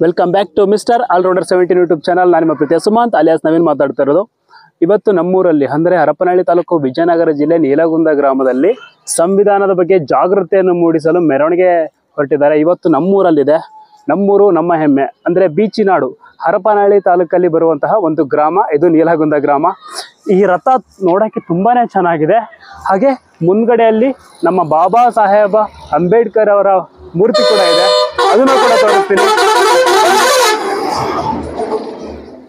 Welcome back to mister allrounder 17 YouTube channel. ನಾನು ನಿಮ್ಮ ಪ್ರೀತಿಯ ಸುಮಂತ್ ಅಲಿಯಾಸ್ ನವೀನ್ ಮಾತಾಡ್ತಾ ಇರೋದು. ಇವತ್ತು ನಮ್ಮೂರಲ್ಲಿ ಅಂದರೆ ಹರಪನಹಳ್ಳಿ ತಾಲೂಕು ವಿಜಯನಗರ ಜಿಲ್ಲೆ ನೀಲಗುಂದ ಗ್ರಾಮದಲ್ಲಿ ಸಂವಿಧಾನದ ಬಗ್ಗೆ ಜಾಗೃತಿಯನ್ನು ಮೂಡಿಸಲು ಮೆರವಣಿಗೆ ಹೊರಟಿದ್ದಾರೆ. ಇವತ್ತು ನಮ್ಮೂರಲ್ಲಿದೆ. ನಮ್ಮೂರು ನಮ್ಮ ಹೆಮ್ಮೆ ಅಂದರೆ ಬೀಚಿನಾಡು ಹರಪನಹಳ್ಳಿ ತಾಲೂಕಲ್ಲಿ ಬರುವಂತಹ ಒಂದು ಗ್ರಾಮ ಇದು ನೀಲಗುಂದ ಗ್ರಾಮ. ಈ ರಥ ನೋಡೋಕ್ಕೆ ತುಂಬಾ ಚೆನ್ನಾಗಿದೆ. ಹಾಗೆ ಮುಂದ್ಗಡೆಯಲ್ಲಿ ನಮ್ಮ ಬಾಬಾ ಸಾಹೇಬ ಅಂಬೇಡ್ಕರ್ ಅವರ ಮೂರ್ತಿ ಕೂಡ ಇದೆ, ಅದನ್ನು ಕೂಡ ತೋರಿಸ್ತೀನಿ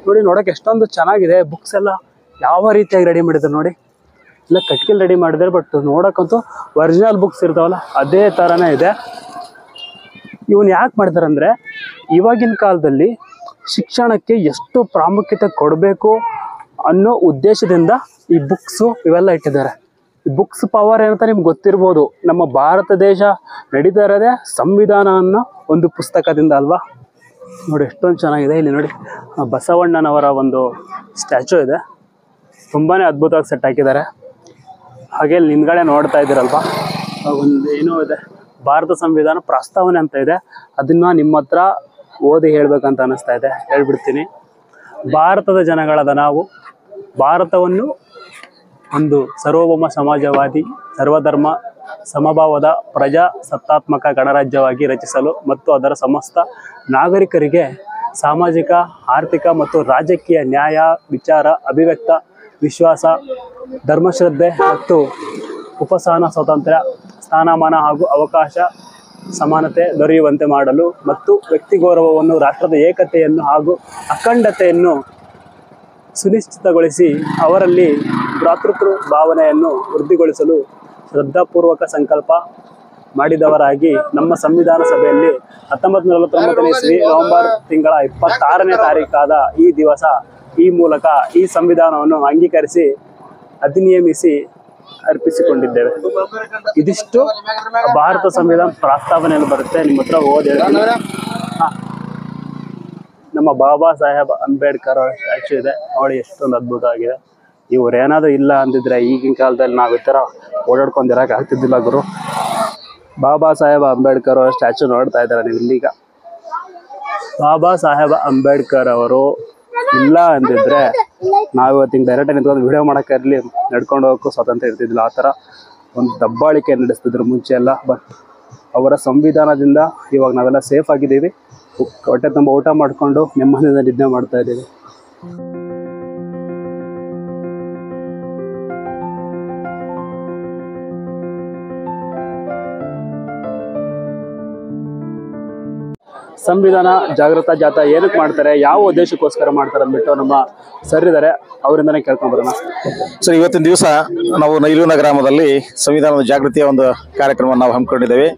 ನೋಡಿ. ನೋಡೋಕೆ ಎಷ್ಟೊಂದು ಚೆನ್ನಾಗಿದೆ. ಬುಕ್ಸ್ ಎಲ್ಲ ಯಾವ ರೀತಿಯಾಗಿ ರೆಡಿ ಮಾಡಿದ್ದಾರೆ ನೋಡಿ. ಇಲ್ಲ ಕಟ್ಗೆಲ್ ರೆಡಿ ಮಾಡಿದ್ದಾರೆ, ಬಟ್ ನೋಡೋಕ್ಕಂತೂ ಒರಿಜಿನಲ್ ಬುಕ್ಸ್ ಇರ್ತಾವಲ್ಲ ಅದೇ ಥರನೇ ಇದೆ. ಇವನು ಯಾಕೆ ಮಾಡ್ತಾರೆ ಅಂದರೆ ಇವಾಗಿನ ಕಾಲದಲ್ಲಿ ಶಿಕ್ಷಣಕ್ಕೆ ಎಷ್ಟು ಪ್ರಾಮುಖ್ಯತೆ ಕೊಡಬೇಕು ಅನ್ನೋ ಉದ್ದೇಶದಿಂದ ಈ ಬುಕ್ಸು ಇವೆಲ್ಲ ಇಟ್ಟಿದ್ದಾರೆ. ಈ ಬುಕ್ಸ್ ಪವರ್ ಏನಂತ ನಿಮ್ಗೆ ಗೊತ್ತಿರ್ಬೋದು. ನಮ್ಮ ಭಾರತ ದೇಶ ನಡೀತಾ ಇರೋದೇ ಸಂವಿಧಾನ ಅನ್ನೋ ಒಂದು ಪುಸ್ತಕದಿಂದ ಅಲ್ವಾ. ನೋಡಿ ಎಷ್ಟೊಂದು ಚೆನ್ನಾಗಿದೆ. ಇಲ್ಲಿ ನೋಡಿ ಬಸವಣ್ಣನವರ ಒಂದು ಸ್ಟ್ಯಾಚು ಇದೆ, ತುಂಬಾ ಅದ್ಭುತವಾಗಿ ಸೆಟ್ ಹಾಕಿದ್ದಾರೆ. ಹಾಗೆ ನಿಮ್ಗಡೆ ನೋಡ್ತಾ ಇದ್ದೀರಲ್ವ, ಒಂದು ಏನೋ ಇದೆ ಭಾರತ ಸಂವಿಧಾನ ಪ್ರಸ್ತಾವನೆ ಅಂತ ಇದೆ. ಅದನ್ನು ನಿಮ್ಮ ಹತ್ರ ಓದಿ ಹೇಳ್ಬೇಕಂತ ಅನ್ನಿಸ್ತಾ ಇದೆ, ಹೇಳ್ಬಿಡ್ತೀನಿ. ಭಾರತದ ಜನಗಳಾದ ನಾವು ಭಾರತವನ್ನು ಒಂದು ಸಾರ್ವಭೌಮ ಸಮಾಜವಾದಿ ಸರ್ವಧರ್ಮ ಸಮಭಾವದ ಪ್ರಜಾಸತ್ತಾತ್ಮಕ ಗಣರಾಜ್ಯವಾಗಿ ರಚಿಸಲು ಮತ್ತು ಅದರ ಸಮಸ್ತ ನಾಗರಿಕರಿಗೆ ಸಾಮಾಜಿಕ, ಆರ್ಥಿಕ ಮತ್ತು ರಾಜಕೀಯ ನ್ಯಾಯ, ವಿಚಾರ, ಅಭಿವ್ಯಕ್ತ, ವಿಶ್ವಾಸ, ಧರ್ಮಶ್ರದ್ಧೆ ಮತ್ತು ಉಪಸ್ಥಾನ ಸ್ವಾತಂತ್ರ್ಯ, ಸ್ಥಾನಮಾನ ಹಾಗೂ ಅವಕಾಶ ಸಮಾನತೆ ದೊರೆಯುವಂತೆ ಮಾಡಲು ಮತ್ತು ವ್ಯಕ್ತಿ ಗೌರವವನ್ನು, ರಾಷ್ಟ್ರದ ಏಕತೆಯನ್ನು ಹಾಗೂ ಅಖಂಡತೆಯನ್ನು ಸುನಿಶ್ಚಿತಗೊಳಿಸಿ ಅವರಲ್ಲಿ ಭ್ರಾತೃತ್ವ ಭಾವನೆಯನ್ನು ವೃದ್ಧಿಗೊಳಿಸಲು ಶ್ರದ್ಧಾಪೂರ್ವಕ ಸಂಕಲ್ಪ ಮಾಡಿದವರಾಗಿ ನಮ್ಮ ಸಂವಿಧಾನ ಸಭೆಯಲ್ಲಿ 1949 ಇಸ್ವಿ ನವೆಂಬರ್ ತಿಂಗಳ 26ನೇ ತಾರೀಕಾದ ಈ ದಿವಸ ಈ ಮೂಲಕ ಈ ಸಂವಿಧಾನವನ್ನು ಅಂಗೀಕರಿಸಿ ಅಧಿನಿಯಮಿಸಿ ಅರ್ಪಿಸಿಕೊಂಡಿದ್ದೇವೆ. ಇದಿಷ್ಟು ಭಾರತ ಸಂವಿಧಾನ ಪ್ರಸ್ತಾವನೆಯಲ್ಲಿ ಬರುತ್ತೆ. ನಿಮ್ಮ ಹತ್ರ ಓದಿ ನಮ್ಮ ಬಾಬಾ ಸಾಹೇಬ್ ಅಂಬೇಡ್ಕರ್ ಸ್ಟ್ಯಾಚು ಇದೆ ನೋಡಿ, ಎಷ್ಟೊಂದು ಅದ್ಭುತ ಆಗಿದೆ. ಇವ್ರು ಏನಾದರೂ ಇಲ್ಲ ಅಂದಿದ್ರೆ ಈಗಿನ ಕಾಲದಲ್ಲಿ ನಾವು ಈ ಥರ ಓಡಾಡ್ಕೊಂಡಿರೋಕೆ ಆಗ್ತಿದ್ದಿಲ್ಲ ಗುರು. ಬಾಬಾ ಸಾಹೇಬ್ ಅಂಬೇಡ್ಕರ್ ಅವರ ಸ್ಟ್ಯಾಚು ನೋಡ್ತಾ ಇದ್ದಾರೆ ನೀವು ಇಲ್ಲಿಗ. ಬಾಬಾ ಸಾಹೇಬ್ ಅಂಬೇಡ್ಕರ್ ಅವರು ಇಲ್ಲ ಅಂದಿದ್ರೆ ನಾವು ಇವತ್ತಿಗೆ ಡೈರೆಕ್ಟಾಗಿ ನಿಂತ್ಕೊಂಡು ವಿಡಿಯೋ ಮಾಡೋಕ್ಕಿರಲಿ, ನಡ್ಕೊಂಡು ಹೋಗೋಕ್ಕೂ ಸ್ವಾತಂತ್ರ್ಯ ಇರ್ತಿದ್ದಿಲ್ಲ. ಆ ಥರ ಒಂದು ದಬ್ಬಾಳಿಕೆ ನಡೆಸ್ತಿದ್ರು ಮುಂಚೆ ಎಲ್ಲ. ಬಟ್ ಅವರ ಸಂವಿಧಾನದಿಂದ ಇವಾಗ ನಾವೆಲ್ಲ ಸೇಫ್ ಆಗಿದ್ದೀವಿ. ಹೊಟ್ಟೆ ತುಂಬ ಊಟ ಮಾಡಿಕೊಂಡು ನೆಮ್ಮದಿಯಿಂದ ನಿದ್ದೆ ಮಾಡ್ತಾ ಇದ್ದೀವಿ. ಸಂವಿಧಾನ ಜಾಗೃತ ಜಾಥಾ ಏನಕ್ಕೆ ಮಾಡ್ತಾರೆ, ಯಾವ ಉದ್ದೇಶಕ್ಕೋಸ್ಕರ ಮಾಡ್ತಾರೆ ಅಂದ್ಬಿಟ್ಟು ನಮ್ಮ ಸರ್ ಇದ್ದಾರೆ, ಅವರಿಂದನೇ ಕೇಳ್ಕೊಂಡ್ಬರೋಣ. ಸರ್, ಇವತ್ತಿನ ದಿವಸ ನಾವು ನೀಲಗುಂದ ಗ್ರಾಮದಲ್ಲಿ ಸಂವಿಧಾನದ ಜಾಗೃತಿಯ ಒಂದು ಕಾರ್ಯಕ್ರಮವನ್ನು ನಾವು ಹಮ್ಮಿಕೊಂಡಿದ್ದೇವೆ.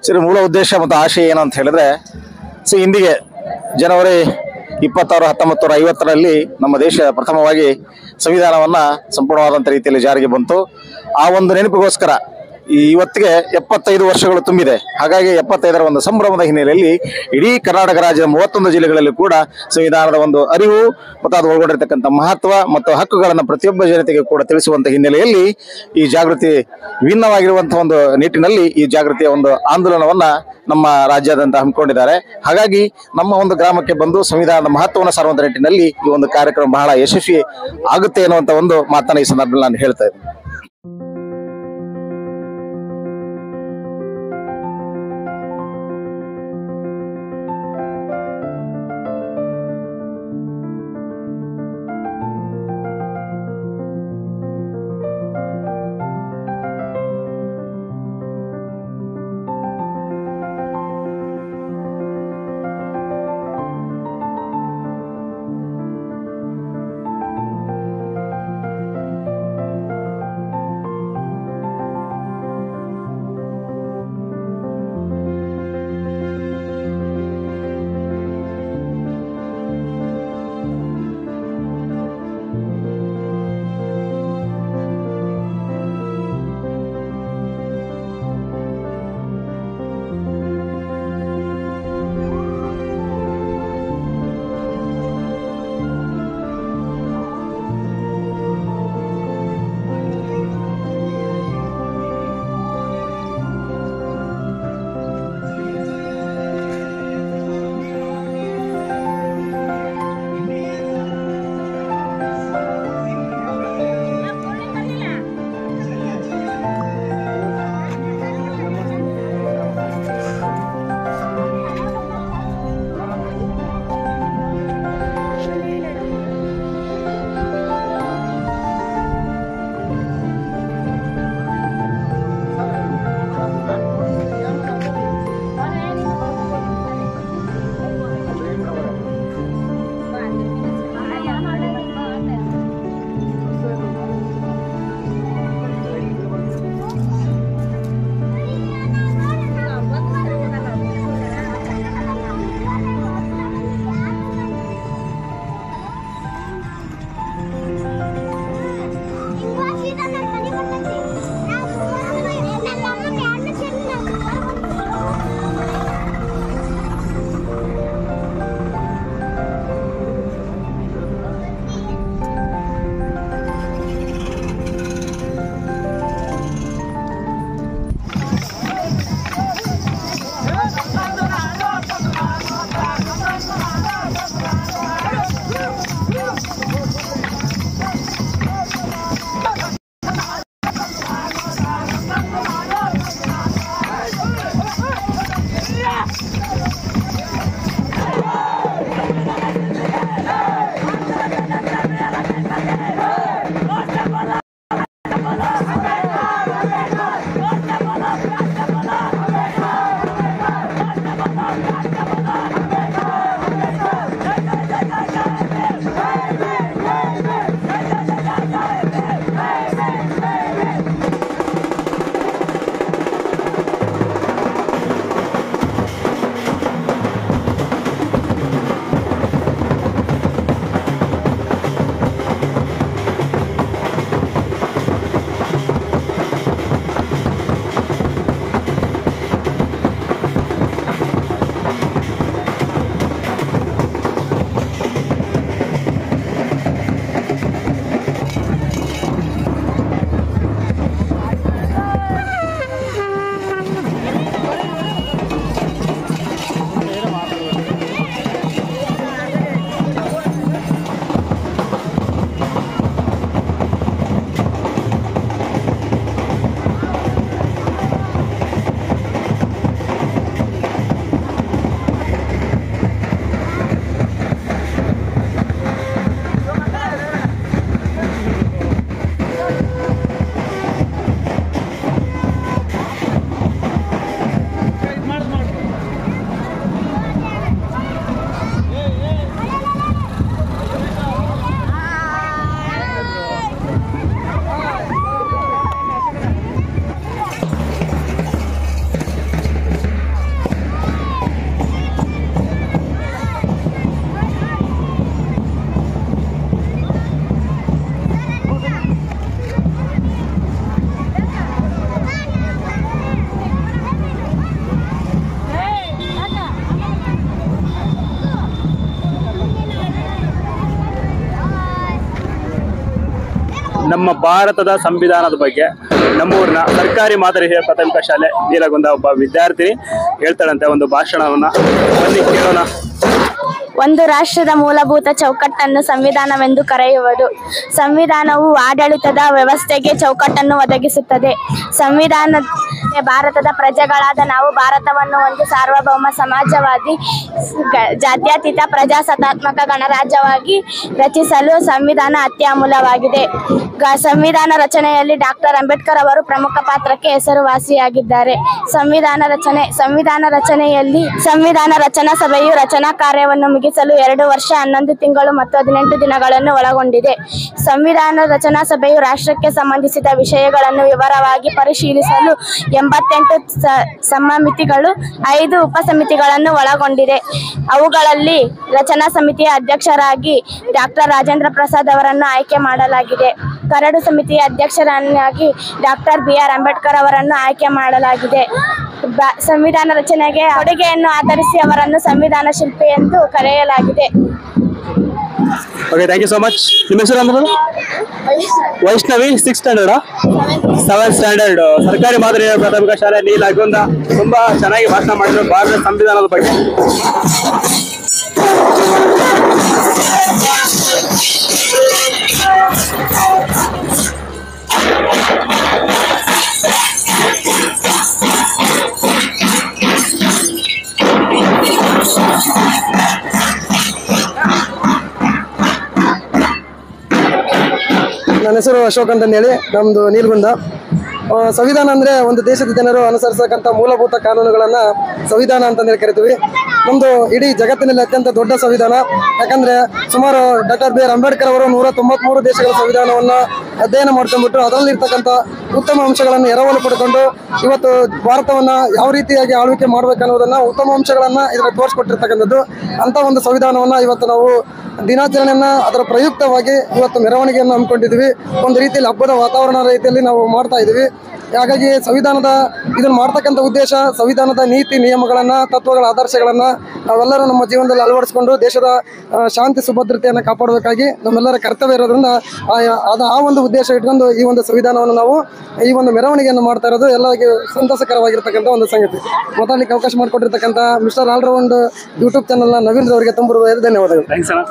ಸರಿ, ಮೂಲ ಉದ್ದೇಶ ಮತ್ತು ಆಶಯ ಏನು ಅಂತ ಹೇಳಿದ್ರೆ, ಇಂದಿಗೆ ಜನವರಿ 26, 1950ರಲ್ಲಿ ನಮ್ಮ ದೇಶ ಪ್ರಥಮವಾಗಿ ಸಂವಿಧಾನವನ್ನು ಸಂಪೂರ್ಣವಾದಂಥ ರೀತಿಯಲ್ಲಿ ಜಾರಿಗೆ ಬಂತು. ಆ ಒಂದು ನೆನಪಿಗೋಸ್ಕರ ಇವತ್ತಿಗೆ 75 ವರ್ಷಗಳು ತುಂಬಿದೆ. ಹಾಗಾಗಿ 75ರ ಒಂದು ಸಂಭ್ರಮದ ಹಿನ್ನೆಲೆಯಲ್ಲಿ ಇಡೀ ಕರ್ನಾಟಕ ರಾಜ್ಯದ 31 ಜಿಲ್ಲೆಗಳಲ್ಲಿ ಕೂಡ ಸಂವಿಧಾನದ ಒಂದು ಅರಿವು ಮತ್ತು ಅದು ಒಳಗೊಂಡಿರ್ತಕ್ಕಂಥ ಮಹತ್ವ ಮತ್ತು ಹಕ್ಕುಗಳನ್ನು ಪ್ರತಿಯೊಬ್ಬ ಜನತೆಗೆ ಕೂಡ ತಿಳಿಸುವಂಥ ಹಿನ್ನೆಲೆಯಲ್ಲಿ ಈ ಜಾಗೃತಿ ವಿಭಿನ್ನವಾಗಿರುವಂತಹ ಒಂದು ನಿಟ್ಟಿನಲ್ಲಿ ಈ ಜಾಗೃತಿಯ ಒಂದು ಆಂದೋಲನವನ್ನ ನಮ್ಮ ರಾಜ್ಯಾದ್ಯಂತ ಹಮ್ಮಿಕೊಂಡಿದ್ದಾರೆ. ಹಾಗಾಗಿ ನಮ್ಮ ಒಂದು ಗ್ರಾಮಕ್ಕೆ ಬಂದು ಸಂವಿಧಾನದ ಮಹತ್ವವನ್ನು ಸಾರುವಂಥ ನಿಟ್ಟಿನಲ್ಲಿ ಈ ಒಂದು ಕಾರ್ಯಕ್ರಮ ಬಹಳ ಯಶಸ್ವಿ ಆಗುತ್ತೆ ಅನ್ನುವಂಥ ಒಂದು ಮಾತನ್ನ ಈ ಸಂದರ್ಭದಲ್ಲಿ ನಾನು ಹೇಳ್ತಾ ಇದ್ದೀನಿ. ನಮ್ಮ ಭಾರತದ ಸಂವಿಧಾನದ ಬಗ್ಗೆ ನಮ್ಮೂರಿನ ಸರ್ಕಾರಿ ಮಾದರಿ ಹಿರಿಯ ಪ್ರಾಥಮಿಕ ಶಾಲೆ ನೀಲಗುಂದ ಒಬ್ಬ ವಿದ್ಯಾರ್ಥಿನಿ ಹೇಳ್ತಾಳಂತೆ ಒಂದು ಭಾಷಣವನ್ನ. ಬನ್ನಿ ಕೇಳೋಣ. ಒಂದು ರಾಷ್ಟ್ರದ ಮೂಲಭೂತ ಚೌಕಟ್ಟನ್ನು ಸಂವಿಧಾನವೆಂದು ಕರೆಯುವುದು. ಸಂವಿಧಾನವು ಆಡಳಿತದ ವ್ಯವಸ್ಥೆಗೆ ಚೌಕಟ್ಟನ್ನು ಒದಗಿಸುತ್ತದೆ. ಸಂವಿಧಾನ ಭಾರತದ ಪ್ರಜೆಗಳಾದ ನಾವು ಭಾರತವನ್ನು ಒಂದು ಸಾರ್ವಭೌಮ ಸಮಾಜವಾದಿ ಜಾತ್ಯತೀತ ಪ್ರಜಾಸತ್ತಾತ್ಮಕ ಗಣರಾಜ್ಯವಾಗಿ ರಚಿಸಲು ಸಂವಿಧಾನ ಅತ್ಯಮೂಲ್ಯವಾಗಿದೆ. ಸಂವಿಧಾನ ರಚನೆಯಲ್ಲಿ ಡಾಕ್ಟರ್ ಅಂಬೇಡ್ಕರ್ ಅವರು ಪ್ರಮುಖ ಪಾತ್ರಕ್ಕೆ ಹೆಸರುವಾಸಿಯಾಗಿದ್ದಾರೆ. ಸಂವಿಧಾನ ರಚನೆಯಲ್ಲಿ ಸಂವಿಧಾನ ರಚನಾ ಸಭೆಯು ರಚನಾ ಕಾರ್ಯವನ್ನು ಮುಗಿಸಲು 2 ವರ್ಷ 11 ತಿಂಗಳು ಮತ್ತು 18 ದಿನಗಳನ್ನು ಒಳಗೊಂಡಿದೆ. ಸಂವಿಧಾನ ರಚನಾ ಸಭೆಯು ರಾಷ್ಟ್ರಕ್ಕೆ ಸಂಬಂಧಿಸಿದ ವಿಷಯಗಳನ್ನು ವಿವರವಾಗಿ ಪರಿಶೀಲಿಸಲು 88 ಸಮಿತಿಗಳು 5 ಉಪಸಮಿತಿಗಳನ್ನು ಒಳಗೊಂಡಿದೆ. ಅವುಗಳಲ್ಲಿ ರಚನಾ ಸಮಿತಿಯ ಅಧ್ಯಕ್ಷರಾಗಿ ಡಾಕ್ಟರ್ ರಾಜೇಂದ್ರ ಪ್ರಸಾದ್ ಅವರನ್ನು ಆಯ್ಕೆ ಮಾಡಲಾಗಿದೆ. ಕರಡು ಸಮಿತಿಯ ಅಧ್ಯಕ್ಷರನ್ನಾಗಿ ಡಾಕ್ಟರ್ BR ಅಂಬೇಡ್ಕರ್ ಅವರನ್ನು ಆಯ್ಕೆ ಮಾಡಲಾಗಿದೆ. ಸಂವಿಧಾನ ರಚನೆಗೆ ಕೊಡುಗೆಯನ್ನು ಆಧರಿಸಿ ಅವರನ್ನು ಸಂವಿಧಾನ ಶಿಲ್ಪಿ ಎಂದು ಕರೆಯಲಾಗಿದೆ. Okay, thank you so much. ನಿಮ್ಮ ಹೆಸರು ಅಂದ್ರೆ Vaishnavi, 6th standard 7th standard ಸರ್ಕಾರಿ ಮಾದರಿ ಪ್ರಾಥಮಿಕ ಶಾಲೆ ನೀಲಗುಂದ. ತುಂಬಾ ಚೆನ್ನಾಗಿ ಭಾಷಣ ಮಾಡಿದ್ರು ಭಾರತದ ಸಂವಿಧಾನದ ಬಗ್ಗೆ. ನನ್ನ ಹೆಸರು ಅಶೋಕ್ ಅಂತ ಹೇಳಿ, ನಮ್ಮದು ನೀಲಗುಂದ. ಸಂವಿಧಾನ ಅಂದರೆ ಒಂದು ದೇಶದ ಜನರು ಅನುಸರಿಸತಕ್ಕಂಥ ಮೂಲಭೂತ ಕಾನೂನುಗಳನ್ನು ಸಂವಿಧಾನ ಅಂತಂದೇಳಿ ಕರಿತೀವಿ. ನಮ್ಮದು ಇಡೀ ಜಗತ್ತಿನಲ್ಲಿ ಅತ್ಯಂತ ದೊಡ್ಡ ಸಂವಿಧಾನ. ಯಾಕಂದರೆ ಸುಮಾರು ಡಾಕ್ಟರ್ BR ಅಂಬೇಡ್ಕರ್ ಅವರು 193 ದೇಶಗಳ ಸಂವಿಧಾನವನ್ನು ಅಧ್ಯಯನ ಮಾಡ್ಕೊಂಡ್ಬಿಟ್ಟು ಅದರಲ್ಲಿರ್ತಕ್ಕಂಥ ಉತ್ತಮ ಅಂಶಗಳನ್ನು ಎರವಲು ಪಡ್ಕೊಂಡು ಇವತ್ತು ಭಾರತವನ್ನು ಯಾವ ರೀತಿಯಾಗಿ ಆಳ್ವಿಕೆ ಮಾಡಬೇಕನ್ನೋದನ್ನು ಉತ್ತಮ ಅಂಶಗಳನ್ನು ಇದರಲ್ಲಿ ತೋರಿಸ್ಕೊಟ್ಟಿರ್ತಕ್ಕಂಥದ್ದು. ಅಂಥ ಒಂದು ಸಂವಿಧಾನವನ್ನು ಇವತ್ತು ನಾವು ದಿನಾಚರಣೆಯನ್ನು ಅದರ ಪ್ರಯುಕ್ತವಾಗಿ ಇವತ್ತು ಮೆರವಣಿಗೆಯನ್ನು ಹಮ್ಮಿಕೊಂಡಿದ್ದೀವಿ. ಒಂದು ರೀತಿಯಲ್ಲಿ ಹಬ್ಬದ ವಾತಾವರಣ ರೀತಿಯಲ್ಲಿ ನಾವು ಮಾಡ್ತಾ ಇದ್ದೀವಿ. ಹಾಗಾಗಿ ಇದನ್ನು ಮಾಡ್ತಕ್ಕಂಥ ಉದ್ದೇಶ ಸಂವಿಧಾನದ ನೀತಿ ನಿಯಮಗಳನ್ನು, ತತ್ವಗಳ ಆದರ್ಶಗಳನ್ನು ನಾವೆಲ್ಲರೂ ನಮ್ಮ ಜೀವನದಲ್ಲಿ ಅಳವಡಿಸಿಕೊಂಡು ದೇಶದ ಶಾಂತಿ ಸುಭದ್ರತೆಯನ್ನು ಕಾಪಾಡಬೇಕಾಗಿ ನಮ್ಮೆಲ್ಲರ ಕರ್ತವ್ಯ ಇರೋದ್ರಿಂದ ಆ ಒಂದು ಉದ್ದೇಶ ಇಟ್ಕೊಂಡು ಈ ಒಂದು ಸಂವಿಧಾನವನ್ನು ನಾವು ಈ ಒಂದು ಮೆರವಣಿಗೆಯನ್ನು ಮಾಡ್ತಾ ಇರೋದು ಎಲ್ಲರಿಗೂ ಸಂತಸಕರವಾಗಿರ್ತಕ್ಕಂಥ ಒಂದು ಸಂಗತಿ. ಮಾತಾಡಲಿಕ್ಕೆ ಅವಕಾಶ ಮಾಡಿಕೊಟ್ಟಿರ್ತಕ್ಕಂಥ ಮಿಸ್ಟರ್ ಆಲ್ರೌಂಡ್ ಯೂಟ್ಯೂಬ್ ಚಾನಲ್ನ ನವೀನ್ ಅವರಿಗೆ ತುಂಬ ಧನ್ಯವಾದಗಳು. ಥ್ಯಾಂಕ್ಸ್ ಅಣ್ಣ.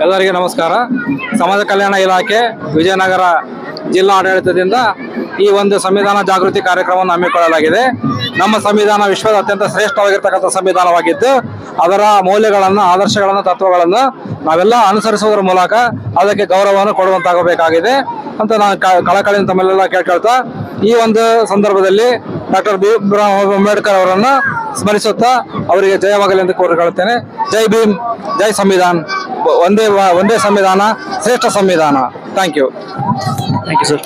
ಎಲ್ಲರಿಗೂ ನಮಸ್ಕಾರ. ಸಮಾಜ ಕಲ್ಯಾಣ ಇಲಾಖೆ ವಿಜಯನಗರ ಜಿಲ್ಲಾ ಆಡಳಿತದಿಂದ ಈ ಒಂದು ಸಂವಿಧಾನ ಜಾಗೃತಿ ಕಾರ್ಯಕ್ರಮವನ್ನು ಹಮ್ಮಿಕೊಳ್ಳಲಾಗಿದೆ. ನಮ್ಮ ಸಂವಿಧಾನ ವಿಶ್ವದ ಅತ್ಯಂತ ಶ್ರೇಷ್ಠವಾಗಿರ್ತಕ್ಕಂಥ ಸಂವಿಧಾನವಾಗಿದ್ದು ಅದರ ಮೌಲ್ಯಗಳನ್ನು, ಆದರ್ಶಗಳನ್ನು, ತತ್ವಗಳನ್ನು ನಾವೆಲ್ಲ ಅನುಸರಿಸುವುದರ ಮೂಲಕ ಅದಕ್ಕೆ ಗೌರವವನ್ನು ಕೊಡುವಂತಾಗಬೇಕಾಗಿದೆ ಅಂತ ನಾನು ಕಳಕಳಿಯಿಂದ ತಮ್ಮೆಲ್ಲ ಕೇಳ್ಕೊಳ್ತಾ ಈ ಒಂದು ಸಂದರ್ಭದಲ್ಲಿ ಡಾಕ್ಟರ್ BR ಅಂಬೇಡ್ಕರ್ ಅವರನ್ನು ಸ್ಮರಿಸುತ್ತಾ ಅವರಿಗೆ ಜಯವಾಗಲಿ ಎಂದು ಕೋರಿಕೊಳ್ಳುತ್ತೇನೆ. ಜೈ ಭೀಮ್, ಜೈ ಸಂವಿಧಾನ್, ಒಂದೇ ಸಂವಿಧಾನ, ಶ್ರೇಷ್ಠ ಸಂವಿಧಾನ. Thank you sir.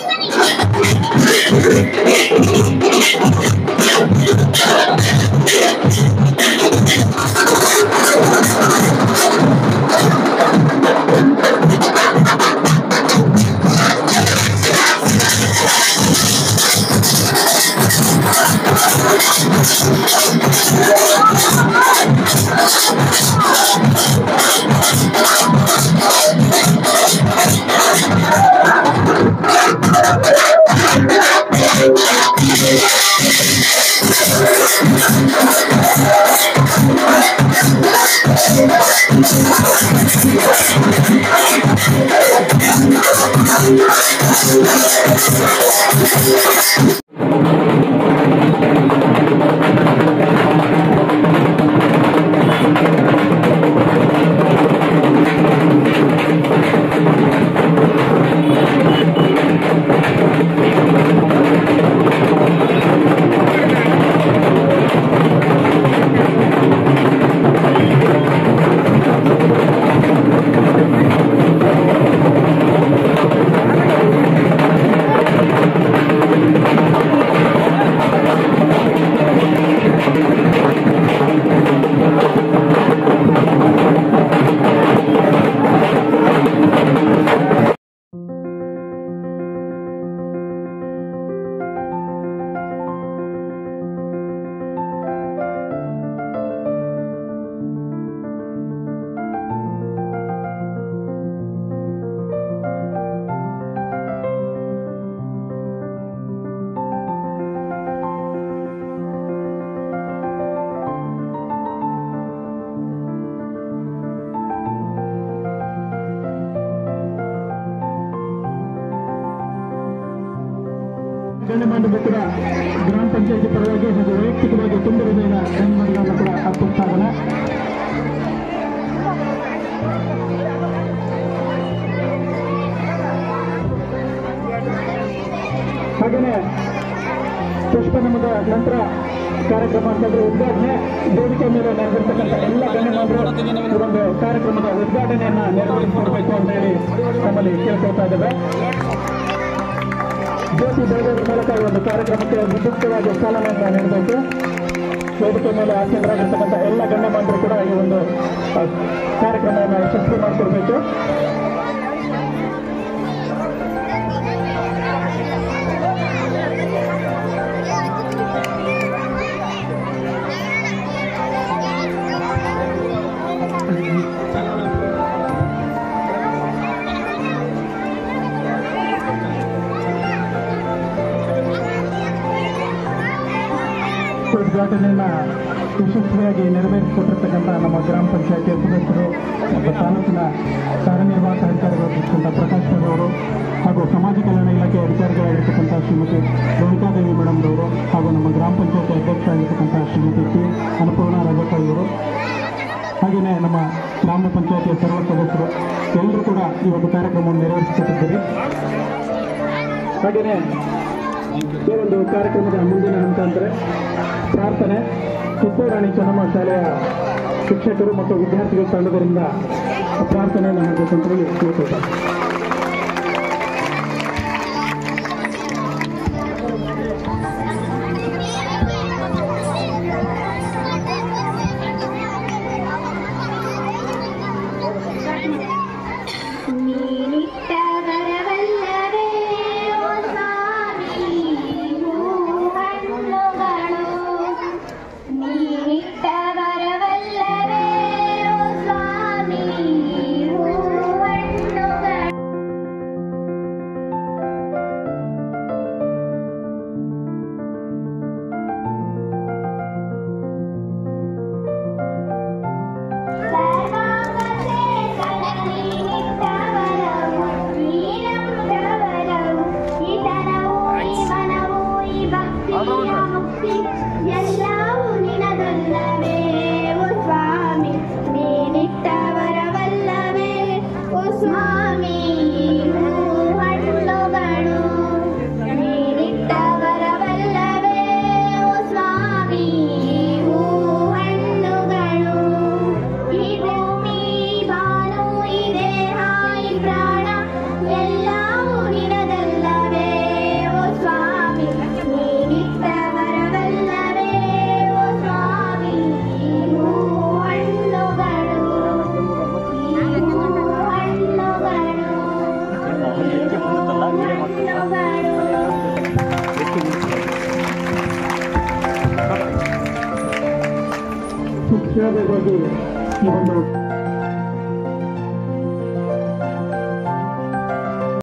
ಗಣ್ಯಮಾನ್ಯರು ಕೂಡ ಗ್ರಾಮ ಪಂಚಾಯತಿ ಪರವಾಗಿ ಹಾಗೂ ವೈಯಕ್ತಿಕವಾಗಿ ತುಂಬ ಹೃದಯದ ಧನ್ಯವಾದಗಳನ್ನು ಕೂಡ ಅರ್ಪಿಸ್ತಾ ಇದ್ದಾನೆ. ಹಾಗೆಯೇ ಪುಷ್ಪನಮದ ನಂತರ ಕಾರ್ಯಕ್ರಮ ಅಂತಂದ್ರೆ ಉದ್ಘಾಟನೆ ವೇದಿಕೆ ಮೇಲೆ ನೆರವೇರ್ತಕ್ಕಂಥ ಎಲ್ಲ ಗಣ್ಯಮಾನ್ಯರು ಒಂದು ಕಾರ್ಯಕ್ರಮದ ಉದ್ಘಾಟನೆಯನ್ನ ನೆರವೇರಿಸಿಕೊಡ್ಬೇಕು ಅಂತ ಹೇಳಿ ನಮ್ಮಲ್ಲಿ ಕೇಳ್ಕೊಳ್ತಾ ಇದ್ದೇವೆ. ಜ್ಯೋತಿ ಬೆಳಗೋದ್ರ ಮೂಲಕ ಈ ಒಂದು ಕಾರ್ಯಕ್ರಮಕ್ಕೆ ವಿದ್ಯುಕ್ತವಾಗಿ ಚಾಲನೆಯನ್ನು ನೀಡಬೇಕು. ವೇದಿಕೆ ಮೇಲೆ ಆಸೀನರಾಗಿರ್ತಕ್ಕಂಥ ಎಲ್ಲ ಗಣ್ಯಮಾನ್ಯರು ಕೂಡ ಈ ಒಂದು ಕಾರ್ಯಕ್ರಮವನ್ನು ಯಶಸ್ವಿ ಮಾಡಿಕೊಡ್ಬೇಕು. ಉದ್ಘಾಟನೆಯನ್ನ ಯಶಸ್ವಿಯಾಗಿ ನೆರವೇರಿಸಿಕೊಟ್ಟಿರ್ತಕ್ಕಂಥ ನಮ್ಮ ಗ್ರಾಮ ಪಂಚಾಯತಿಯ ಸದಸ್ಯರು ಮತ್ತು ತಾಲೂಕಿನ ಕಾರ್ಯನಿರ್ವಾಹಕ ಅಧಿಕಾರಿಗಳಾಗಿರ್ತಕ್ಕಂಥ ಪ್ರಕಾಶ್ ಅವರು ಹಾಗೂ ಸಮಾಜ ಕಲ್ಯಾಣ ಇಲಾಖೆ ಅಧಿಕಾರಿಗಳಾಗಿರ್ತಕ್ಕಂಥ ಶ್ರೀಮತಿ ರೇಣುಕಾದೇವಿ ಮೇಡಮ್ ಅವರು ಹಾಗೂ ನಮ್ಮ ಗ್ರಾಮ ಪಂಚಾಯತಿ ಅಧ್ಯಕ್ಷ ಆಗಿರ್ತಕ್ಕಂಥ ಶ್ರೀಮತಿ P. ಅನ್ನಪೂರ್ಣ ರಾಜಪ್ಪ ಇವರು ಹಾಗೆಯೇ ನಮ್ಮ ಗ್ರಾಮ ಪಂಚಾಯತಿಯ ಸರ್ವ ಸದಸ್ಯರು ಎಲ್ಲರೂ ಕೂಡ ಈ ಒಂದು ಕಾರ್ಯಕ್ರಮವನ್ನು ನೆರವೇರಿಸಿಕೊಟ್ಟಿದ್ದೀರಿ. ಹಾಗೆಯೇ ಈ ಒಂದು ಕಾರ್ಯಕ್ರಮದ ಮುಂದಿನ ಹಂತ ಅಂದರೆ ಪ್ರಾರ್ಥನೆ. ಕಿತ್ತೂರಾಣಿ ಚೆನ್ನಮ್ಮ ಶಾಲೆಯ ಶಿಕ್ಷಕರು ಮತ್ತು ವಿದ್ಯಾರ್ಥಿಗಳ ತಂಡದಿಂದ ಪ್ರಾರ್ಥನೆಯನ್ನು ಮಾಡಬೇಕು ಅಂತ ಹೇಳಿ ಕೇಳ್ಕೊಳ್ತಾರೆ. ಹಣ್ಣುಗಳು ನೀಡಿಟ್ಟವರವಲ್ಲವೇ ಓ ಸ್ವಾಮಿ ಹೂ ಹಣ್ಣುಗಳು ಈ ಭೂಮಿ ಬಾನು ಈ ದೇಹ ಈ ಪ್ರಾಣ ಎಲ್ಲವೂ ನಿನದಲ್ಲವೇ ಓ ಸ್ವಾಮಿ ನೀಡಿಟ್ಟವರವಲ್ಲವೇ ಓ ಸ್ವಾಮಿ ಹೂ ಹಣ್ಣುಗಳು ಮುಖ್ಯವಾಗಿ ಈ ಒಂದು